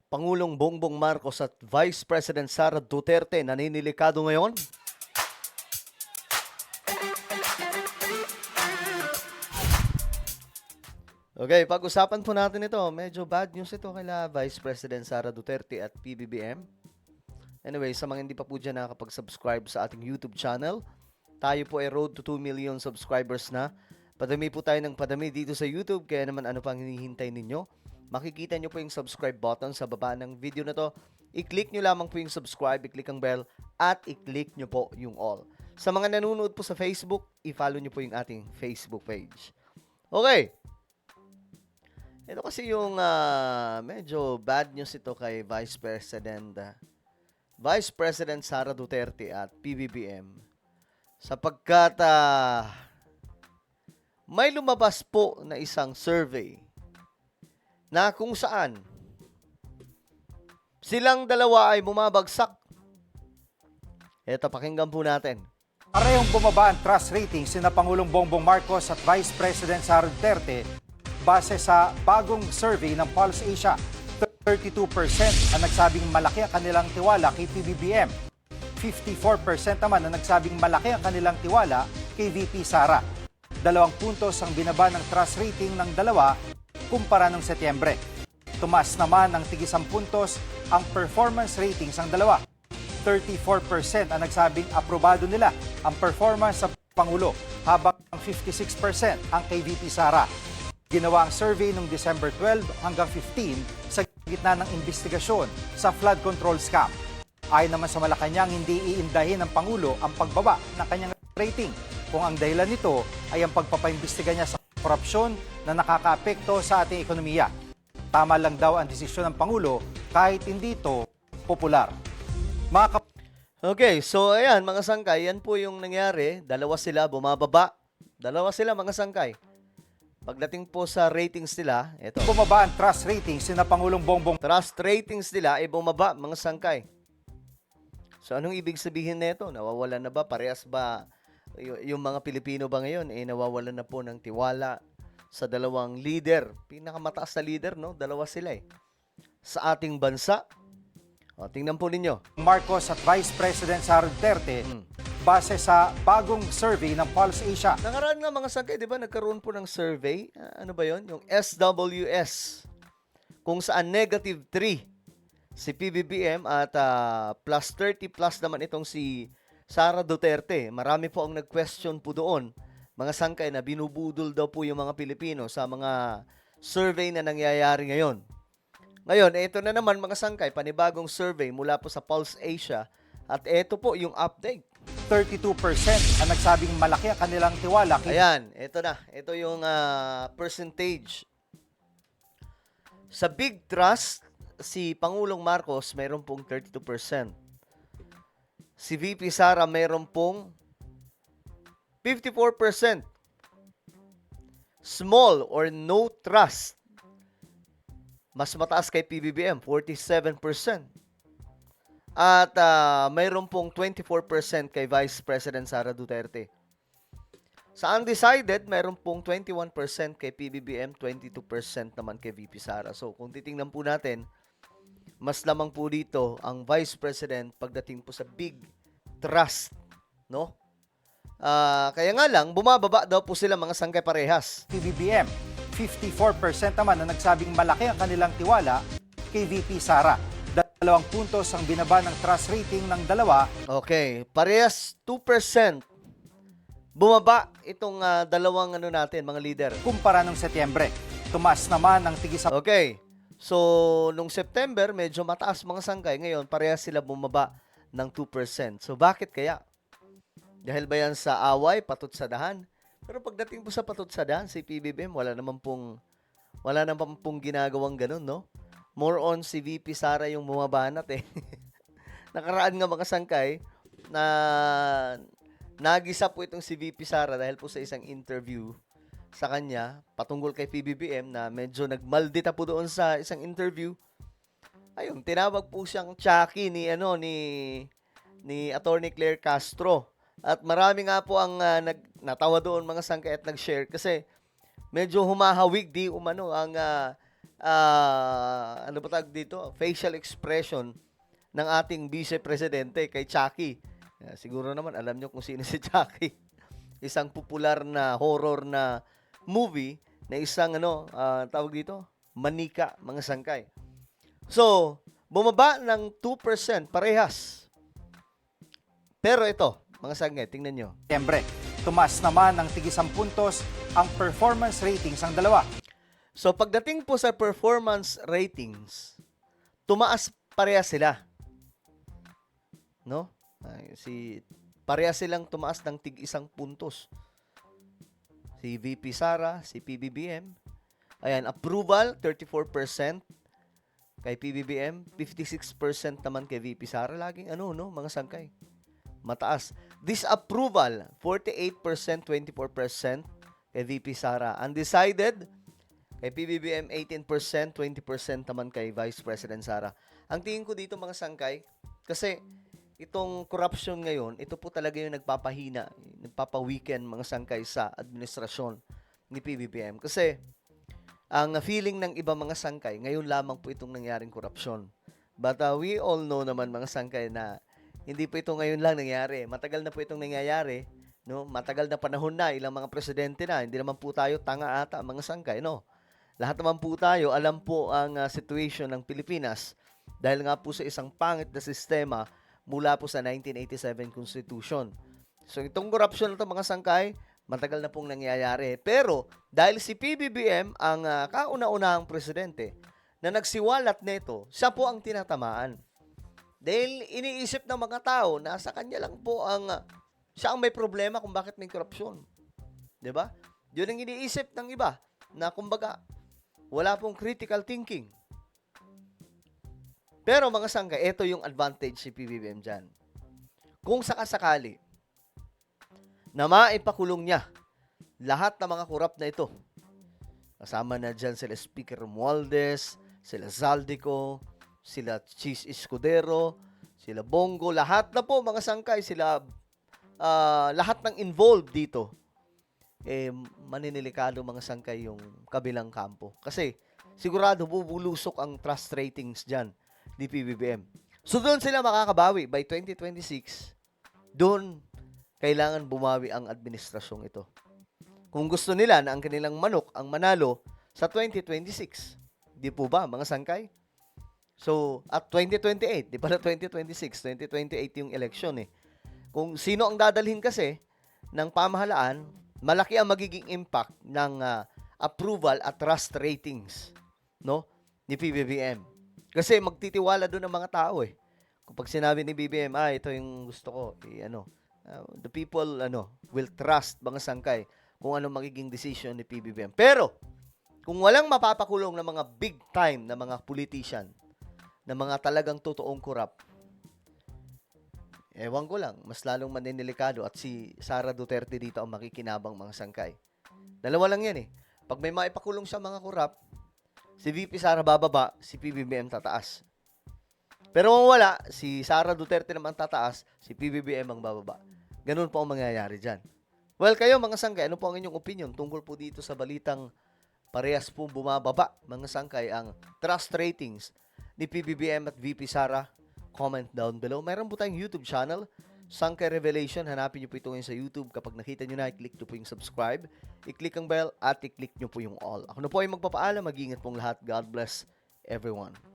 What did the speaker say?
Pangulong Bongbong Marcos at Vice President Sara Duterte naninilikado ngayon? Okay, pag-usapan po natin ito. Medyo bad news ito kila Vice President Sara Duterte at PBBM. Anyway, sa mga hindi pa po dyan nakakapag-subscribe sa ating YouTube channel, tayo po ay road to 2 million subscribers na. Padami po tayo ng padami dito sa YouTube, kaya naman ano pang hinihintay ninyo? Makikita nyo po yung subscribe button sa baba ng video na to. I-click nyo lamang po yung subscribe, i-click ang bell, at i-click nyo po yung all. Sa mga nanonood po sa Facebook, i-follow nyo po yung ating Facebook page. Okay. Ito kasi yung medyo bad news ito kay Vice President Sara Duterte at PBBM sapagkat may lumabas po na isang survey na kung saan silang dalawa ay bumabagsak. Ito, pakinggan po natin. Parehong bumaba ang trust rating sina Pangulong Bongbong Marcos at Vice President Sara Duterte base sa bagong survey ng Pulse Asia. 32% ang nagsabing malaki ang kanilang tiwala kay PBBM. 54% naman ang nagsabing malaki ang kanilang tiwala kay VP Sara. 2 puntos ang binaba ng trust rating ng dalawa kumpara ng Setyembre. Tumaas naman ng tig-10 puntos ang performance ratings ng dalawa. 34% ang nagsabing aprobado nila ang performance sa Pangulo, habang 56% ang kay VP Sara. Ginawa ang survey noong December 12 hanggang 15 sa gitna ng investigasyon sa flood control scam. Ayon naman sa Malacanang, hindi iindahin ng Pangulo ang pagbaba ng kanyang rating kung ang dahilan nito ay ang pagpapaimbestiga niya sa korupsyon na nakakaapekto sa ating ekonomiya. Tama lang daw ang desisyon ng Pangulo kahit hindi ito popular. Okay, so ayan mga sangkay, yan po yung nangyari. Dalawa sila bumababa. Dalawa sila mga sangkay. Pagdating po sa ratings nila, eto. Bumaba ang trust ratings sina Pangulong Bongbong. Trust ratings nila ay bumaba mga sangkay. So anong ibig sabihin nito? Nawawalan na ba? Parehas ba yung mga Pilipino ba ngayon nawawalan na po ng tiwala sa dalawang leader? Pinakamataas na leader, no? Dalawa sila sa ating bansa. O, tingnan po ninyo. Marcos at Vice President Sara Duterte base sa bagong survey ng Pulse Asia. Nakaraan nga mga sangkay, di ba? Nagkaroon po ng survey. Ano ba yon? Yung SWS. Kung saan -3 si PBBM at plus 30 plus naman itong si Sara Duterte. Marami po ang nag-question po doon. Mga sangkay na binubudol daw po yung mga Pilipino sa mga survey na nangyayari ngayon. Ngayon, ito na naman mga sangkay, panibagong survey mula po sa Pulse Asia. At ito po yung update. 32% ang nagsabing malaki ang kanilang tiwala. Ayan, ito na. Ito yung percentage. Sa Big Trust, si Pangulong Marcos mayroon pong 32%. Si VP Sara mayroon pong 54%. Small or no trust, mas mataas kay PBBM, 47%. At mayroon pong 24% kay Vice President Sara Duterte. Sa undecided, mayroon pong 21% kay PBBM, 22% naman kay VP Sara. So kung titingnan po natin, mas lamang po dito ang Vice President pagdating po sa big trust, no? Kaya nga lang, bumababa daw po sila mga sangkay parehas. PBBM, 54% naman ang nagsabing malaki ang kanilang tiwala kay VP Sara. 2 puntos ang binaba ng trust rating ng dalawa. Okay, parehas 2%. Bumaba itong dalawang natin, mga leader. Kumpara ng Setyembre. Tumaas naman ang tig-10. Okay, so nung September, medyo mataas mga sangkay. Ngayon, parehas sila bumaba ng 2%. So bakit kaya? Dahil ba yan sa away, patot sa dahan? Pero pagdating po sa patot sa dahan, si PBBM, wala naman pong ginagawang ganun, no? More on si VP Sara yung bumabanat Nakaraan nga mga sangkay na nagisa po itong si VP Sara dahil po sa isang interview sa kanya patungkol kay PBBM na medyo nagmaldita po doon sa isang interview. Ayun, tinawag po siyang Chucky ni Attorney Claire Castro. At marami nga po ang natawa doon mga sangkay at nag-share kasi medyo humahawig di umano ang ano ba tawag dito? Facial expression ng ating Vice Presidente kay Chucky. Siguro naman alam nyo kung sino si Chucky. Isang popular na horror na movie na isang tawag dito, manika, mga sangkay. So, bumaba ng 2% parehas. Pero ito, mga sangkay, tingnan nyo. Siyempre, tumaas naman ng tig 10 puntos ang performance ratings ng dalawa. So, pagdating po sa performance ratings, tumaas parehas sila. No? Parehas silang tumaas ng tig 1 puntos. Si VP Sara, si PBBM. Ayan, approval, 34% kay PBBM, 56% naman kay VP Sara. Laging mga sangkay. Mataas. Disapproval, 48%, 24% kay VP Sara. Undecided, kay PBBM 18%, 20% naman kay Vice President Sara. Ang tingin ko dito mga sangkay, kasi itong corruption ngayon, ito po talaga yung nagpapa-weekend mga sangkay sa administrasyon ni PBBM. Kasi ang feeling ng iba mga sangkay, ngayon lamang po itong nangyaring korupsyon. But we all know naman mga sangkay na hindi po ito ngayon lang nangyari. Matagal na po itong nangyayari. No? Matagal na panahon na, ilang mga presidente na. Hindi naman po tayo tanga ata mga sangkay. No? Lahat naman po tayo, alam po ang situation ng Pilipinas dahil nga po sa isang pangit na sistema mula po sa 1987 Constitution. So itong korupsyon na ito mga sangkay, matagal na pong nangyayari. Pero dahil si PBBM ang kauna-unahang presidente na nagsiwalat nito, siya po ang tinatamaan. Dahil iniisip ng mga tao na sa kanya lang po siya ang may problema kung bakit may korupsyon. 'Di ba? Yun ang iniisip ng iba na kumbaga wala pong critical thinking. Pero mga sangkay, ito yung advantage si PBBM dyan. Kung sakasakali na maipakulong niya lahat ng mga korap na ito, kasama na dyan sila Speaker Romualdez, sila Zaldico, sila Chis Escudero, sila Bongo, lahat na po mga sangkay, sila lahat ng involved dito, maninilikado mga sangkay yung kabilang kampo. Kasi sigurado bubulusok ang trust ratings dyan ni PBBM. So doon sila makakabawi by 2026. Doon kailangan bumawi ang administrasyong ito. Kung gusto nila na ang kanilang manok ang manalo sa 2026. Di po ba mga sangkay? So at 2028, di pala 2026, 2028 yung election eh. Kung sino ang dadalhin kasi ng pamahalaan, malaki ang magiging impact ng approval at trust ratings, no, ni PBBM. Kasi magtitiwala doon ang mga tao eh. Kapag sinabi ni BBM, ito yung gusto ko, the people will trust mga sangkay kung ano magiging decision ni PBBM. Pero kung walang mapapakulong na mga big time na mga politician, na mga talagang totoong corrupt, ewan ko lang, mas lalong maninilikado at si Sara Duterte dito ang makikinabang mga sangkay. Dalawa lang yan eh. Pag may maipakulong siya mga corrupt, si VP Sara bababa, si PBBM tataas. Pero kung wala, si Sara Duterte naman tataas, si PBBM ang bababa. Ganun po ang mangyayari dyan. Well, kayo mga sangkay, ano po ang inyong opinion tungkol po dito sa balitang parehas po bumababa, mga sangkay, ang trust ratings ni PBBM at VP Sara? Comment down below. Mayroon po tayong YouTube channel, Sangkay Revelation. Hanapin nyo po ito ngayon sa YouTube. Kapag nakita nyo na, i-click nyo po yung subscribe, i-click ang bell, at i-click nyo po yung all. Ako na po ay magpapaalam. Mag-ingat pong lahat. God bless everyone.